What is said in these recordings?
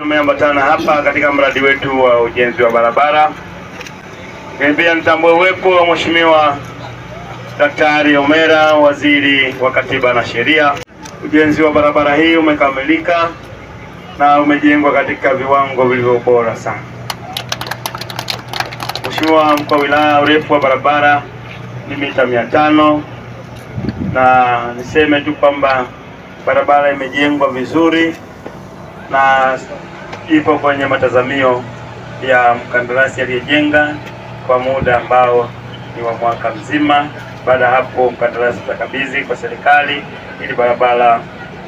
Tumeambatana hapa katika mradi wetu wa ujenzi wa barabara. Pia nitambue uwepo wa Mheshimiwa Daktari Homera, Waziri wa Katiba na Sheria. Ujenzi wa barabara hii umekamilika na umejengwa katika viwango vilivyo bora sana. Mheshimiwa Mkuu wa Wilaya, urefu wa barabara ni mita 500 na niseme tu kwamba barabara imejengwa vizuri na ipo kwenye matazamio ya mkandarasi aliyejenga kwa muda ambao ni wa mwaka mzima. Baada hapo mkandarasi atakabidhi kwa serikali ili barabara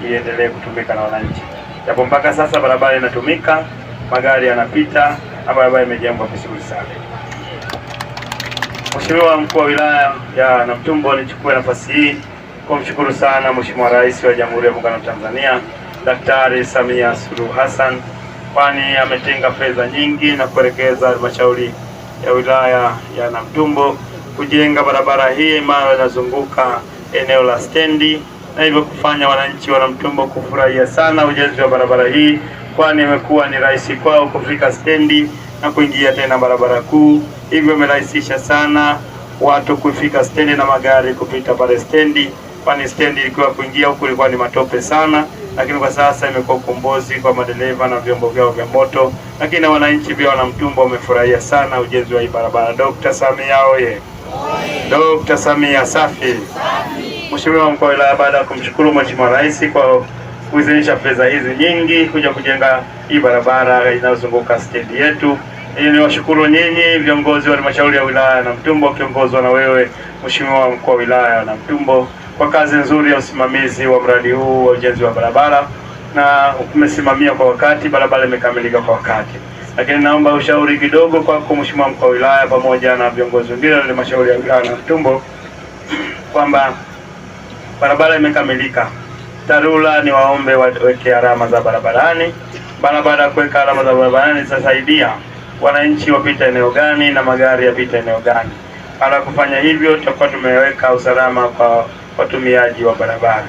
iendelee kutumika na wananchi. Japo mpaka sasa barabara inatumika, magari yanapita na barabara imejengwa vizuri sana. Mheshimiwa Mkuu wa Wilaya ya Namtumbo, nichukue nafasi hii kumshukuru sana Mheshimiwa Rais wa Jamhuri ya Muungano wa Tanzania Daktari Samia Suluhu Hassan, kwani ametenga fedha nyingi na kuelekeza halmashauri ya wilaya ya Namtumbo kujenga barabara hii ambayo inazunguka eneo la stendi, na hivyo kufanya wananchi wa Namtumbo kufurahia sana ujenzi wa barabara hii, kwani imekuwa ni rahisi kwao kufika stendi na kuingia tena barabara kuu. Hivyo imerahisisha sana watu kufika stendi na magari kupita pale stendi, kwani stendi ilikuwa kuingia huku ilikuwa ni matope sana, lakini kwa sasa imekuwa ukombozi kwa madereva na vyombo vyao vya moto. Lakini na wananchi pia wa Namtumbo wamefurahia sana ujenzi wa hii barabara. Dr. Samia oye! Dr. Samia safi! Mheshimiwa Mkuu wa Wilaya, baada ya kumshukuru Mheshimiwa Rais kwa kuidhinisha fedha hizi nyingi kuja kujenga hii barabara inayozunguka stendi yetu, ili niwashukuru nyinyi viongozi wa halmashauri ya wilaya ya Namtumbo kiongozwa na wewe Mheshimiwa Mkuu wa Wilaya ya Namtumbo kwa kazi nzuri ya usimamizi wa mradi huu wa ujenzi wa barabara, na umesimamia kwa wakati, barabara imekamilika kwa wakati. Lakini naomba ushauri kidogo kwako Mheshimiwa Mkuu wa Wilaya pamoja na viongozi wengine wa halmashauri ya wilaya ya Namtumbo kwamba barabara imekamilika. TARURA ni waombe waweke alama za barabarani. Baada ya kuweka alama za barabarani zitasaidia wananchi wapita eneo gani na magari yapita eneo gani. Baada ya kufanya hivyo, tutakuwa tumeweka usalama kwa watumiaji wa barabara.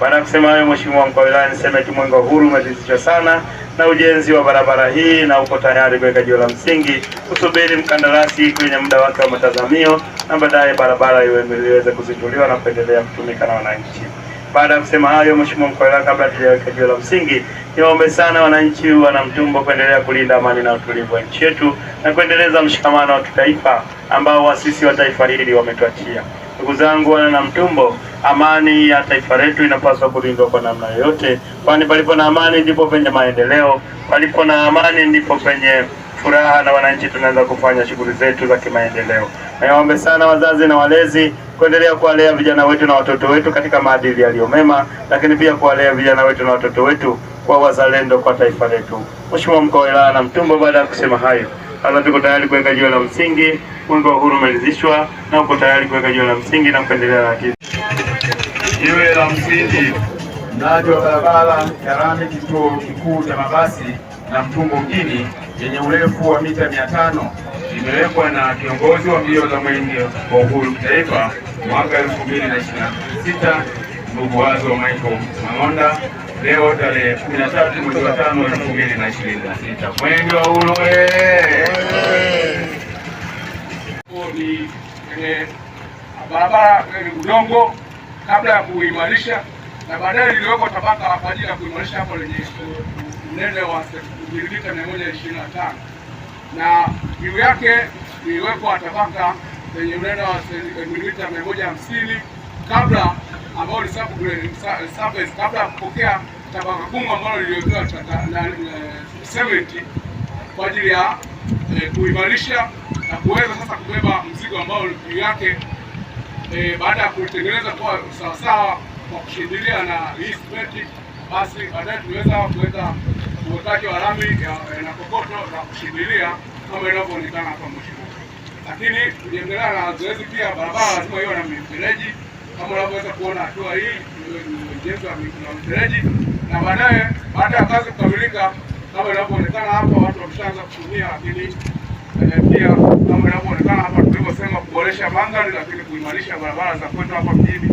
Baada ya kusema hayo, Mheshimiwa Mkuu wa Wilaya, niseme tu Mwenge wa Uhuru umeridhishwa sana na ujenzi wa barabara hii na uko tayari kuweka jiwe la msingi kusubiri mkandarasi kwenye muda wake wa matazamio, na baadaye barabara iweze kuzinduliwa na kuendelea kutumika na wananchi. Baada ya kusema hayo, Mheshimiwa Mkuu wa Wilaya, kabla tujaweka jiwe la msingi, niwaombe sana wananchi wa Namtumbo kuendelea kulinda amani na utulivu wa nchi yetu na kuendeleza mshikamano wa kitaifa ambao waasisi wa taifa hili wametuachia. Ndugu zangu wana Namtumbo, amani ya taifa letu inapaswa kulindwa kwa namna yoyote, kwani palipo na amani ndipo penye maendeleo, palipo na amani ndipo penye furaha na wananchi tunaweza kufanya shughuli zetu za kimaendeleo. Naombe sana wazazi na walezi kuendelea kuwalea vijana wetu na watoto wetu katika maadili yaliyo mema, lakini pia kuwalea vijana wetu na watoto wetu kwa wazalendo kwa taifa letu. Mheshimiwa Mkuu wa Wilaya Namtumbo, baada ya kusema hayo, sasa tuko tayari kuweka jiwe la msingi. Mwenge wa Uhuru umeridhishwa na uko tayari kuweka jiwe la msingi na kuendelea na kitu. Jiwe la msingi, mradi wa barabara ya lami kituo kikuu cha mabasi Namtumbo mjini yenye urefu wa mita 500 imewekwa na kiongozi wa mbio za Mwenge wa Uhuru kitaifa mwaka 2026 ndugu wazo Michael Mang'onda, leo tarehe 13 mwezi wa 5 2026. Mwenge wa Uhuru ni barabara ni udongo kabla ya kuimarisha, na baadaye iliwekwa tabaka kwa ajili ya kuimarisha hapo lenye unene wa milimita 125, na juu yake iliwekwa tabaka lenye unene wa milimita 150 kabla ambao ni surface kabla ya kupokea tabaka gumu ambalo liliwekewa sementi kwa ajili ya kuimarisha na kuweza sasa kubeba mzigo ambao juu yake baada ya kutengeneza kwa sawasawa kwa kushindilia na hii simenti, basi baadaye tuweza kuweka uwekaji wa lami na kokoto na kushindilia kama inavyoonekana hapa mheshimiwa. Lakini tukiendelea na zoezi, pia barabara lazima iwe na mifereji kama unavyoweza kuona hatua hii ujenzi wa mifereji, na baadaye baada ya kazi kukamilika kama inavyoonekana hapa watu wameshaanza kutumia, lakini pia kama inavyoonekana hapa tulivyosema kuboresha mandhari, lakini kuimarisha barabara za kwetu hapa mjini.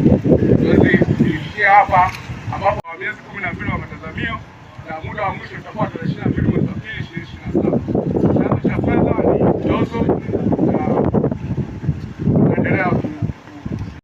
Zoezi kufikia hapa ambapo miezi 12 wa matazamio na muda wa mwisho utakuwa tarehe 22 mwezi Kilonzo